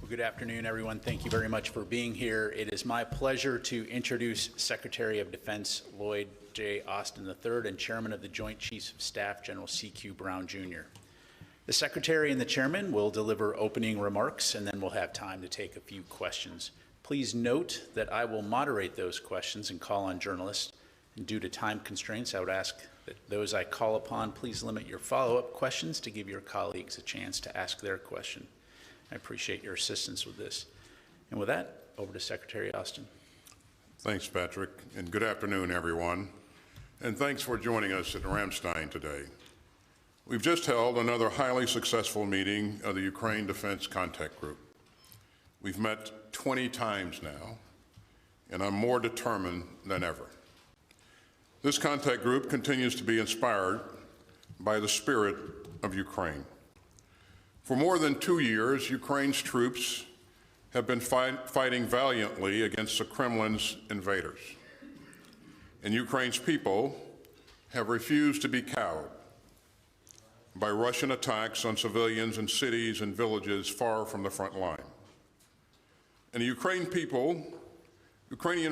Well, good afternoon, everyone. Thank you very much for being here. It is my pleasure to introduce Secretary of Defense Lloyd J. Austin III and Chairman of the Joint Chiefs of Staff, General C.Q. Brown, Jr. The Secretary and the Chairman will deliver opening remarks, and then we'll have time to take a few questions. Please note that I will moderate those questions and call on journalists. And due to time constraints, I would ask that those I call upon, please limit your follow-up questions to give your colleagues a chance to ask their question. I appreciate your assistance with this. And with that, over to Secretary Austin. Thanks, Patrick, and good afternoon, everyone. And thanks for joining us at Ramstein today. We've just held another highly successful meeting of the Ukraine Defense Contact Group. We've met 20 times now, and I'm more determined than ever. This contact group continues to be inspired by the spirit of Ukraine. For more than 2 years, Ukraine's troops have been fighting valiantly against the Kremlin's invaders. And Ukraine's people have refused to be cowed by Russian attacks on civilians in cities and villages far from the front line. And the Ukrainian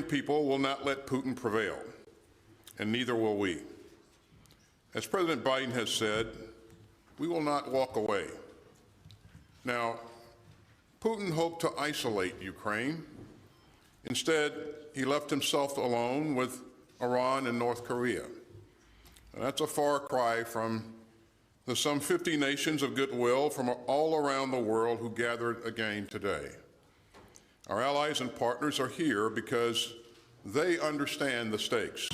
people will not let Putin prevail, and neither will we. As President Biden has said, we will not walk away. Now, Putin hoped to isolate Ukraine. Instead, he left himself alone with Iran and North Korea. And that's a far cry from the some 50 nations of goodwill from all around the world who gathered again today. Our allies and partners are here because they understand the stakes.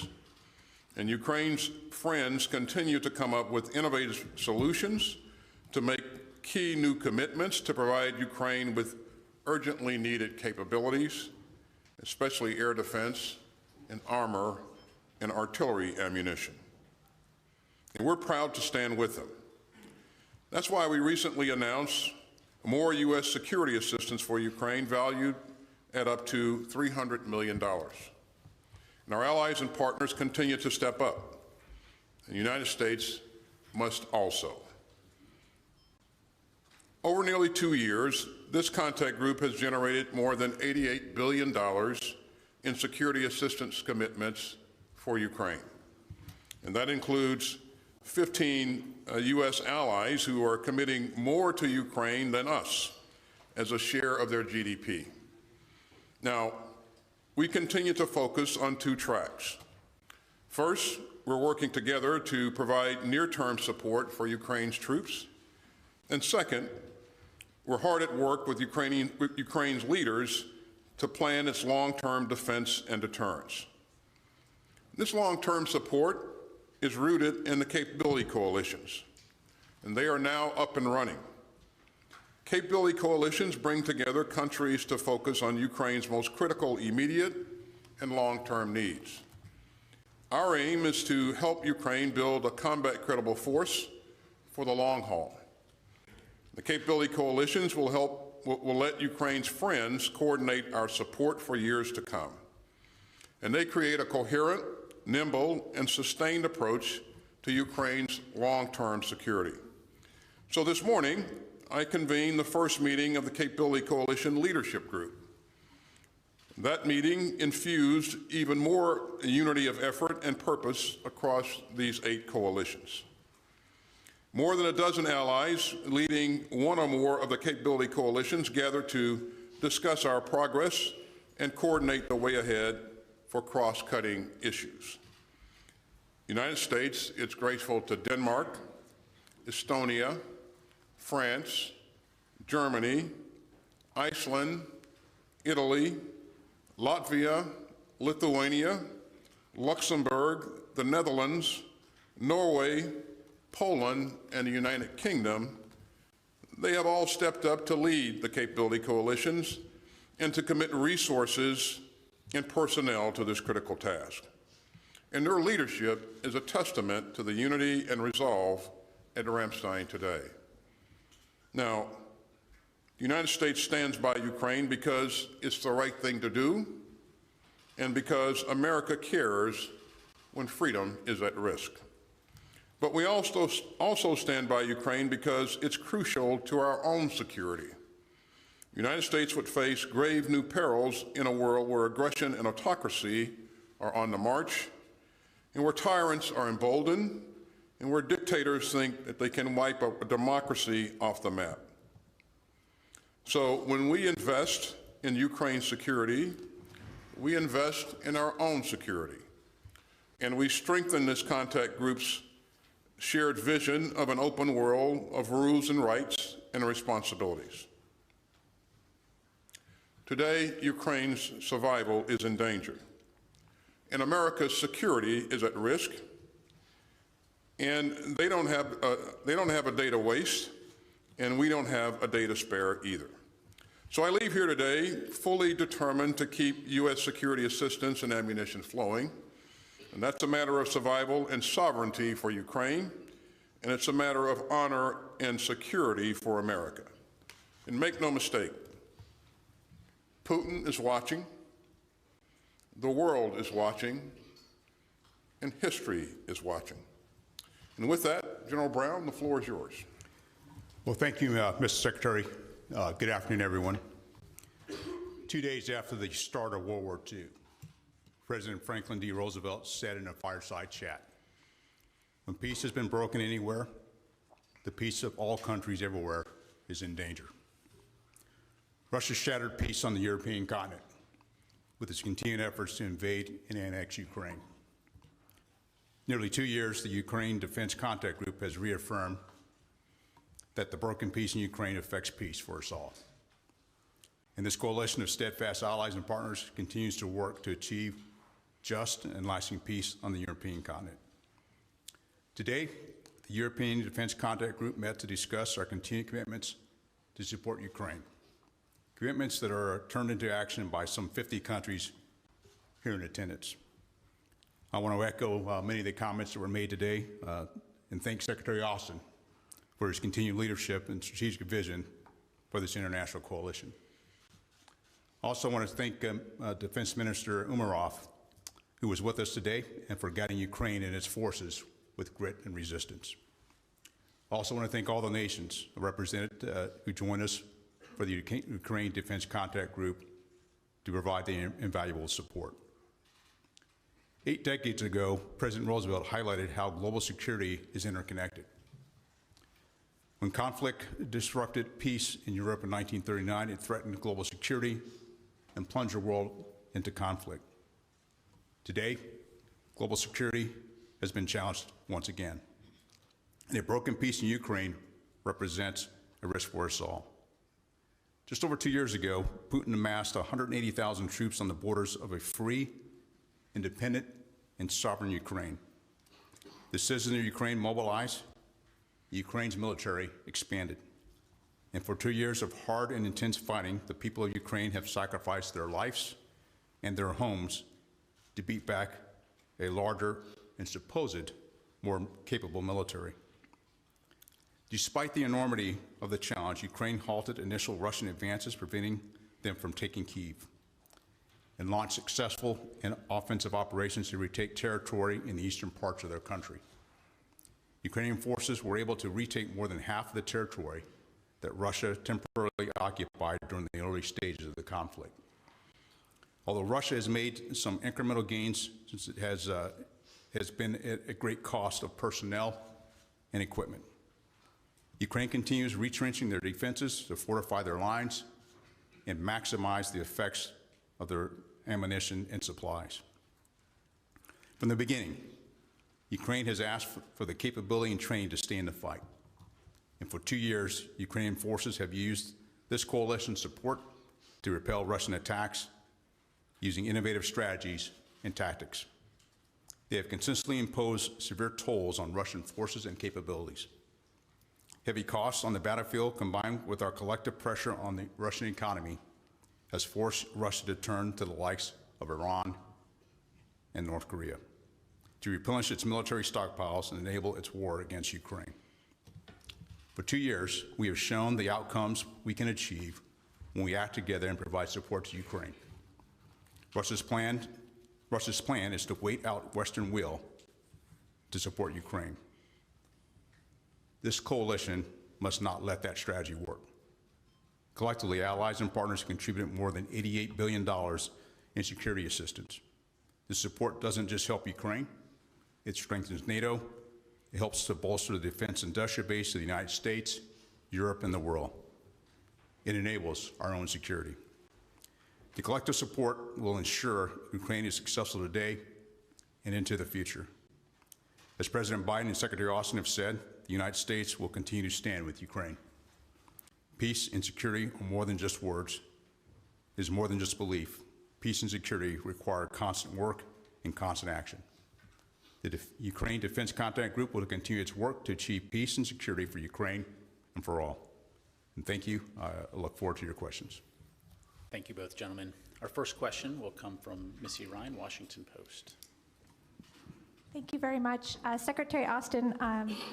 And Ukraine's friends continue to come up with innovative solutions to make key new commitments to provide Ukraine with urgently needed capabilities, especially air defense and armor and artillery ammunition. And we're proud to stand with them. That's why we recently announced more U.S. security assistance for Ukraine valued at up to $300 million. And our allies and partners continue to step up. The United States must also. Over nearly 2 years, this contact group has generated more than $88 billion in security assistance commitments for Ukraine. And that includes 15 U.S. allies who are committing more to Ukraine than us as a share of their GDP. Now, we continue to focus on 2 tracks. First, we're working together to provide near-term support for Ukraine's troops. And second, we're hard at work with Ukraine's leaders to plan its long-term defense and deterrence. This long-term support is rooted in the capability coalitions, and they are now up and running. Capability coalitions bring together countries to focus on Ukraine's most critical immediate and long-term needs. Our aim is to help Ukraine build a combat-credible force for the long haul. The capability coalitions will let Ukraine's friends coordinate our support for years to come. And they create a coherent, nimble, and sustained approach to Ukraine's long-term security. So this morning, I convened the first meeting of the Capability Coalition Leadership Group. That meeting infused even more unity of effort and purpose across these 8 coalitions. More than a dozen allies leading one or more of the capability coalitions gathered to discuss our progress and coordinate the way ahead for cross-cutting issues. The United States is grateful to Denmark, Estonia, France, Germany, Iceland, Italy, Latvia, Lithuania, Luxembourg, the Netherlands, Norway, Poland, and the United Kingdom. They have all stepped up to lead the capability coalitions and to commit resources and personnel to this critical task. And their leadership is a testament to the unity and resolve at Ramstein today. Now, the United States stands by Ukraine because it's the right thing to do and because America cares when freedom is at risk. But we also stand by Ukraine because it's crucial to our own security. the United States would face grave new perils in a world where aggression and autocracy are on the march, and where tyrants are emboldened, and where dictators think that they can wipe a democracy off the map. So when we invest in Ukraine's security, we invest in our own security, and we strengthen this contact group's shared vision of an open world of rules and rights and responsibilities. Today, Ukraine's survival is in danger, and America's security is at risk, and they don't have a day to waste, and we don't have a day to spare either. So I leave here today fully determined to keep U.S. security assistance and ammunition flowing, and that's a matter of survival and sovereignty for Ukraine, and it's a matter of honor and security for America. And make no mistake, Putin is watching, the world is watching, and history is watching. And with that, General Brown, the floor is yours. Well, thank you, Mr. Secretary. Good afternoon, everyone. 2 days after the start of World War II, President Franklin D. Roosevelt said in a fireside chat, "When peace has been broken anywhere, the peace of all countries everywhere is in danger." Russia shattered peace on the European continent with its continued efforts to invade and annex Ukraine. Nearly 2 years, the Ukraine Defense Contact Group has reaffirmed that the broken peace in Ukraine affects peace for us all. And this coalition of steadfast allies and partners continues to work to achieve just and lasting peace on the European continent. Today, the European Defense Contact Group met to discuss our continued commitments to support Ukraine, commitments that are turned into action by some 50 countries here in attendance. I want to echo many of the comments that were made today and thank Secretary Austin for his continued leadership and strategic vision for this international coalition. I also want to thank Defense Minister Umerov, who was with us today, and for guiding Ukraine and its forces with grit and resistance. I also want to thank all the nations represented who joined us for the Ukraine Defense Contact Group to provide the invaluable support. 8 decades ago, President Roosevelt highlighted how global security is interconnected. When conflict disrupted peace in Europe in 1939, it threatened global security and plunged the world into conflict. Today, global security has been challenged once again, and a broken peace in Ukraine represents a risk for us all. Just over 2 years ago, Putin amassed 180,000 troops on the borders of a free, independent, and sovereign Ukraine. The citizens of Ukraine mobilized, Ukraine's military expanded. And for 2 years of hard and intense fighting, the people of Ukraine have sacrificed their lives and their homes to beat back a larger and supposed more capable military. Despite the enormity of the challenge, Ukraine halted initial Russian advances, preventing them from taking Kyiv, and launched successful and offensive operations to retake territory in the eastern parts of their country. Ukrainian forces were able to retake more than half of the territory that Russia temporarily occupied during the early stages of the conflict. Although Russia has made some incremental gains, since it has been at a great cost of personnel and equipment. Ukraine continues retrenching their defenses to fortify their lines and maximize the effects of their ammunition and supplies. From the beginning, Ukraine has asked for the capability and training to stay in the fight. And for 2 years, Ukrainian forces have used this coalition support to repel Russian attacks using innovative strategies and tactics. They have consistently imposed severe tolls on Russian forces and capabilities. Heavy costs on the battlefield, combined with our collective pressure on the Russian economy, has forced Russia to turn to the likes of Iran and North Korea to replenish its military stockpiles and enable its war against Ukraine. For 2 years, we have shown the outcomes we can achieve when we act together and provide support to Ukraine. Russia's plan is to wait out Western will to support Ukraine. This coalition must not let that strategy work. Collectively, allies and partners contributed more than $88 billion in security assistance. This support doesn't just help Ukraine, it strengthens NATO, it helps to bolster the defense industrial base of the United States, Europe, and the world. It enables our own security. The collective support will ensure Ukraine is successful today and into the future. As President Biden and Secretary Austin have said, the United States will continue to stand with Ukraine. Peace and security are more than just words, it is more than just belief. Peace and security require constant work and constant action. The Ukraine Defense Contact Group will continue its work to achieve peace and security for Ukraine and for all. And thank you. I look forward to your questions. Thank you both, gentlemen. Our first question will come from Missy Ryan, Washington Post. Thank you very much. Secretary Austin,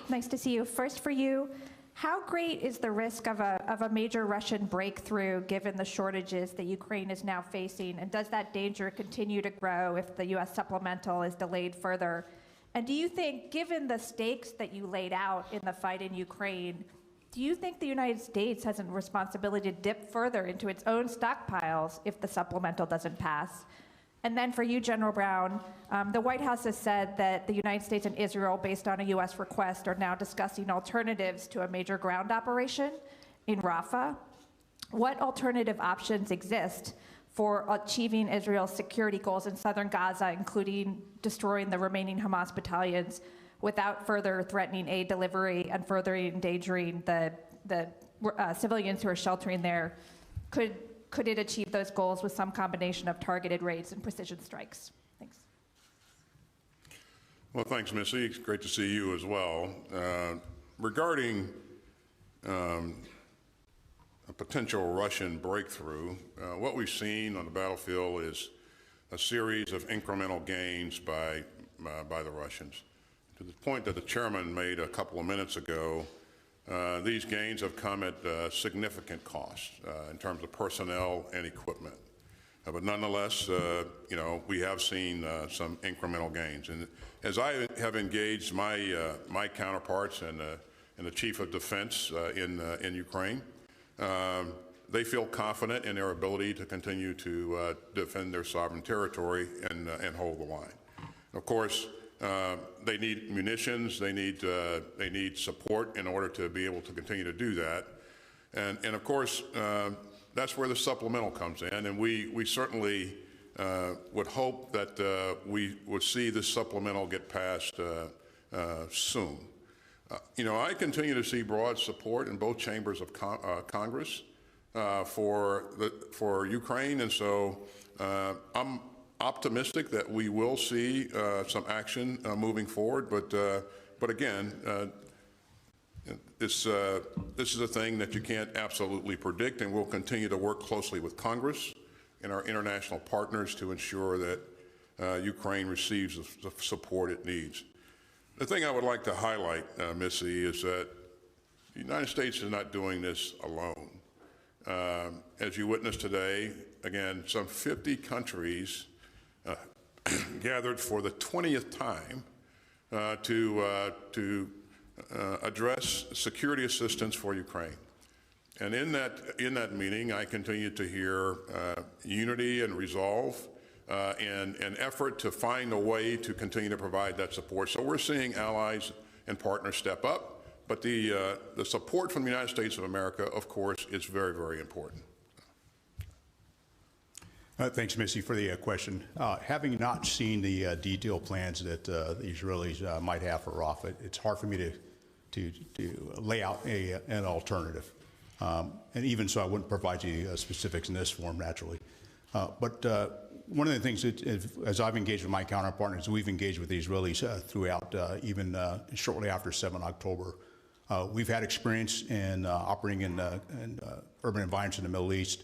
nice to see you. First for you, how great is the risk of a major Russian breakthrough given the shortages that Ukraine is now facing? And does that danger continue to grow if the U.S. supplemental is delayed further? And do you think, given the stakes that you laid out in the fight in Ukraine, do you think the United States has a responsibility to dip further into its own stockpiles if the supplemental doesn't pass? And then for you, General Brown, the White House has said that the United States and Israel, based on a U.S. request, are now discussing alternatives to a major ground operation in Rafah. What alternative options exist for achieving Israel's security goals in southern Gaza, including destroying the remaining Hamas battalions without further threatening aid delivery and further endangering the civilians who are sheltering there? Could it achieve those goals with some combination of targeted raids and precision strikes? Thanks. Well, thanks, Missy. It's great to see you as well. Regarding a potential Russian breakthrough, what we've seen on the battlefield is a series of incremental gains by the Russians. To the point that the chairman made a couple of minutes ago, these gains have come at significant cost in terms of personnel and equipment. But nonetheless, you know, we have seen some incremental gains. And as I have engaged my counterparts and the Chief of Defense in Ukraine, they feel confident in their ability to continue to defend their sovereign territory and hold the line. Of course, they need munitions, they need support in order to be able to continue to do that. And of course, that's where the supplemental comes in, and we certainly would hope that we would see this supplemental get passed soon. You know, I continue to see broad support in both chambers of Congress for Ukraine, and so I'm optimistic that we will see some action moving forward, but again, this is a thing that you can't absolutely predict, and we'll continue to work closely with Congress and our international partners to ensure that Ukraine receives the support it needs. The thing I would like to highlight, Missy, is that the United States is not doing this alone. As you witnessed today, again, some 50 countries gathered for the 20th time to address security assistance for Ukraine. And in that meeting, I continue to hear unity and resolve and an effort to find a way to continue to provide that support. So we're seeing allies and partners step up, but the support from the United States of America, of course, is very, very important. Thanks, Missy, for the question. Having not seen the detailed plans that the Israelis might have for Rafah, it's hard for me to lay out an alternative. And even so, I wouldn't provide you specifics in this form, naturally. But one of the things that, as I've engaged with my counterpartners, we've engaged with the Israelis throughout, even shortly after 7 October. We've had experience in operating in urban environments in the Middle East.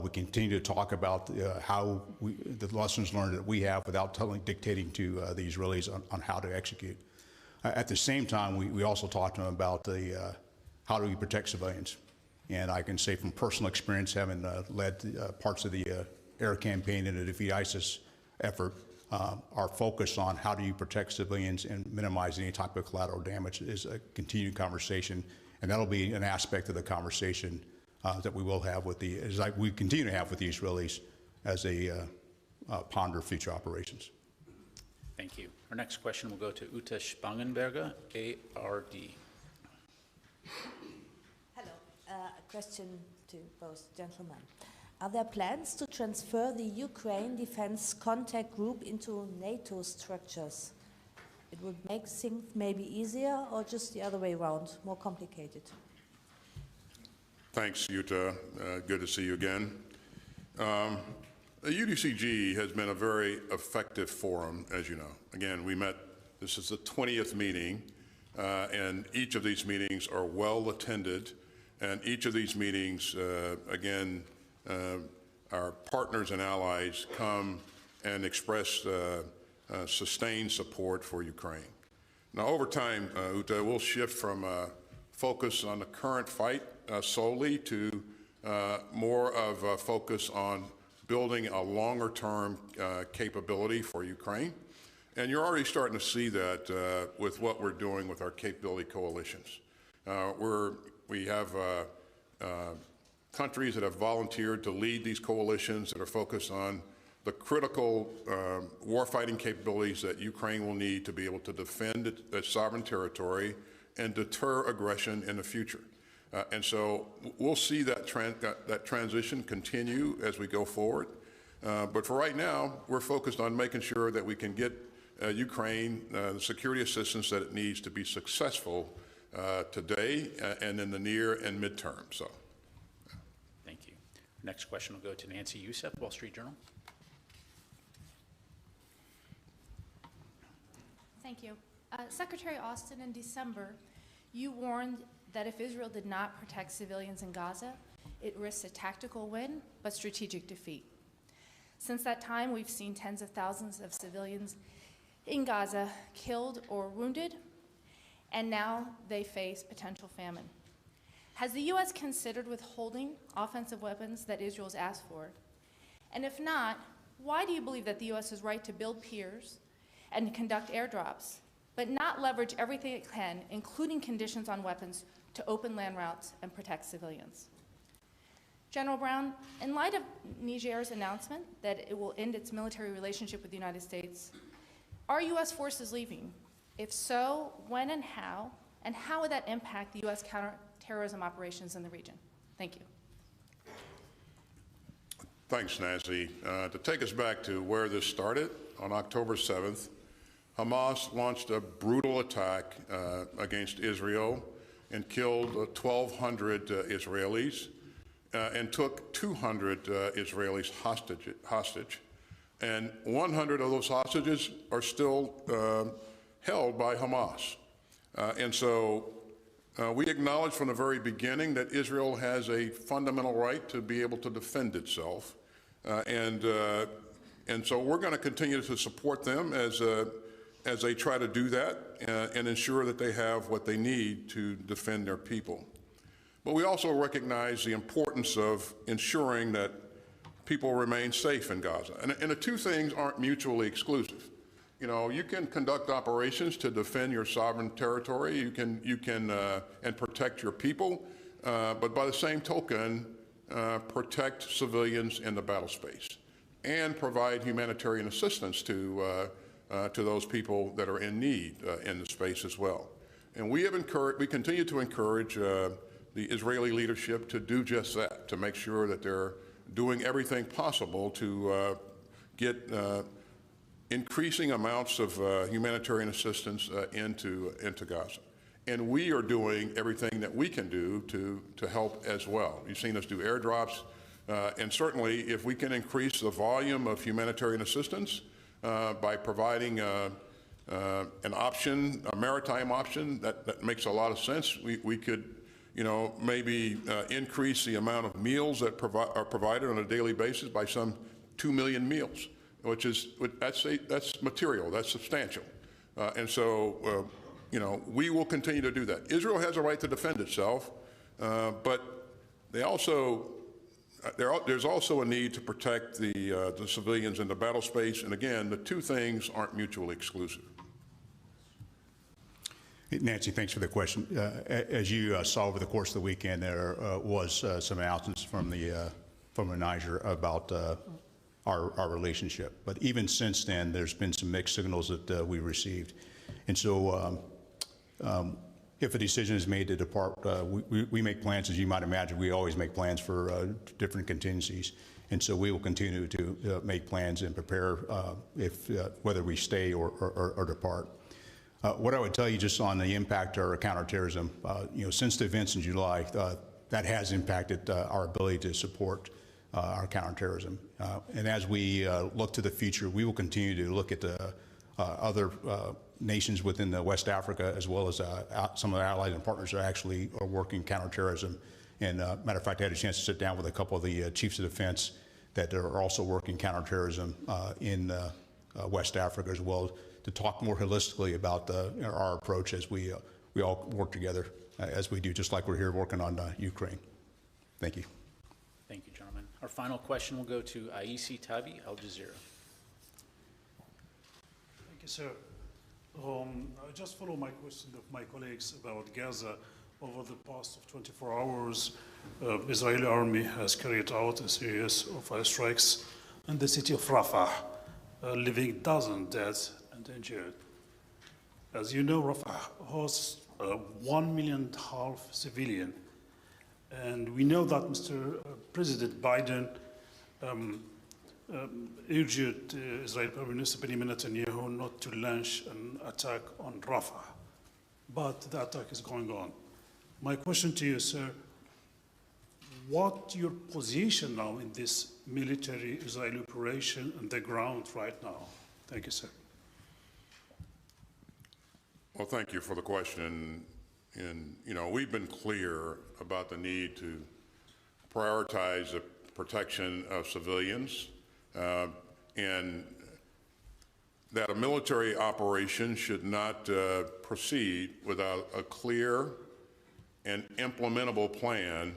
We continue to talk about how the lessons learned that we have without dictating to the Israelis on how to execute. At the same time, we also talk to them about how do we protect civilians. And I can say from personal experience, having led parts of the air campaign in the Defeat ISIS effort, our focus on how do you protect civilians and minimize any type of collateral damage is a continued conversation. And that'll be an aspect of the conversation that we will have with we continue to have with the Israelis as they ponder future operations. Thank you. Our next question will go to Uta Spangenberger, ARD. Hello. A question to both gentlemen. Are there plans to transfer the Ukraine Defense Contact Group into NATO structures? It would make things maybe easier, or just the other way around, more complicated? Thanks, Yuta. Good to see you again. The UDCG has been a very effective forum, as you know. Again, we met, this is the 20th meeting, and each of these meetings are well attended, and each of these meetings, again, our partners and allies come and express sustained support for Ukraine. Now, over time, Uta, we'll shift from focus on the current fight solely to more of a focus on building a longer-term capability for Ukraine. And you're already starting to see that with what we're doing with our capability coalitions. We have countries that have volunteered to lead these coalitions that are focused on the critical warfighting capabilities that Ukraine will need to be able to defend its sovereign territory and deter aggression in the future. And so we'll see that transition continue as we go forward. But for right now, we're focused on making sure that we can get Ukraine the security assistance that it needs to be successful today and in the near and midterm. So, Thank you. Next question will go to Nancy Youssef, Wall Street Journal. Thank you. Secretary Austin, in December, you warned that if Israel did not protect civilians in Gaza, it risks a tactical win, but strategic defeat. Since that time, we've seen tens of thousands of civilians in Gaza killed or wounded, and now they face potential famine. Has the U.S. considered withholding offensive weapons that Israel's asked for? And if not, why do you believe that the U.S. is right to build piers and conduct airdrops, but not leverage everything it can, including conditions on weapons, to open land routes and protect civilians? General Brown, in light of Niger's announcement that it will end its military relationship with the United States, are U.S. forces leaving? If so, when and how would that impact the U.S. counterterrorism operations in the region? Thank you. thanks, Nancy. To take us back to where this started, on October 7th, Hamas launched a brutal attack against Israel and killed 1,200 Israelis and took 200 Israelis hostage. And 100 of those hostages are still held by Hamas. And so we acknowledge from the very beginning that Israel has a fundamental right to be able to defend itself. And so we're going to continue to support them as they try to do that and ensure that they have what they need to defend their people. But we also recognize the importance of ensuring that people remain safe in Gaza. And the two things aren't mutually exclusive. You know, you can conduct operations to defend your sovereign territory, you can and protect your people, but by the same token, protect civilians in the battle space and provide humanitarian assistance to those people that are in need in the space as well. And we continue to encourage the Israeli leadership to do just that, to make sure that they're doing everything possible to get increasing amounts of humanitarian assistance into Gaza. And we are doing everything that we can do to help as well. You've seen us do airdrops, and certainly if we can increase the volume of humanitarian assistance by providing an option, a maritime option, that makes a lot of sense. We could, you know, maybe increase the amount of meals that are provided on a daily basis by some 2 million meals, that's material, that's substantial. And so, you know, we will continue to do that. Israel has a right to defend itself, but they also, there's also a need to protect the civilians in the battle space. And again, the two things aren't mutually exclusive. Nancy, thanks for the question. As you saw over the course of the weekend, there was some announcements from Niger about our relationship. But even since then, there's been some mixed signals that we received. And so if a decision is made to depart, we make plans, as you might imagine. We always make plans for different contingencies. And so we will continue to make plans and prepare whether we stay or depart. What I would tell you just on the impact of our counterterrorism, since the events in July, that has impacted our ability to support our counterterrorism. And as we look to the future, we will continue to look at the other nations within the West Africa, as well as some of the allies and partners that actually are working counterterrorism. And matter of fact, I had a chance to sit down with a couple of the chiefs of defense that are also working counterterrorism in West Africa as well, to talk more holistically about our approach as we all work together, as we do, just like we're here working on Ukraine. Thank you. Thank you, gentlemen. Our final question will go to Aisi Tavi, Al Jazeera. Thank you, sir. I just follow my question of my colleagues about Gaza. Over the past 24 hours, Israeli army has carried out a series of airstrikes in the city of Rafah, leaving dozens dead and injured. As you know, Rafah hosts 1.5 million civilian, and we know that Mr. President Biden urged Israeli Prime Minister Benjamin Netanyahu not to launch an attack on Rafah, but the attack is going on. My question to you, sir, what your position now in this military Israeli operation on the ground right now? Thank you, sir. Well, thank you for the question. And we've been clear about the need to prioritize the protection of civilians, and that a military operation should not proceed without a clear and implementable plan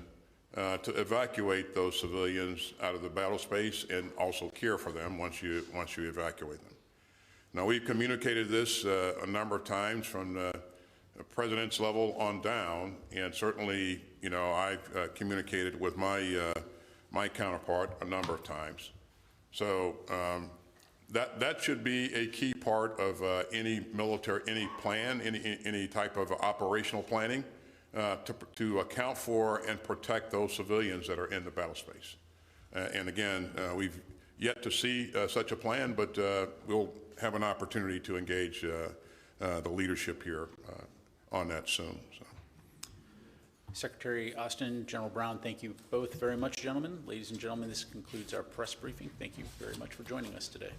to evacuate those civilians out of the battle space and also care for them once you evacuate them. Now, we've communicated this a number of times from the president's level on down, and certainly, I've communicated with my counterpart a number of times. So that should be a key part of any plan, any type of operational planning, to account for and protect those civilians that are in the battle space. And again, we've yet to see such a plan, but we'll have an opportunity to engage the leadership here on that soon. So. Secretary Austin, General Brown, thank you both very much, gentlemen. Ladies and gentlemen, this concludes our press briefing. Thank you very much for joining us today.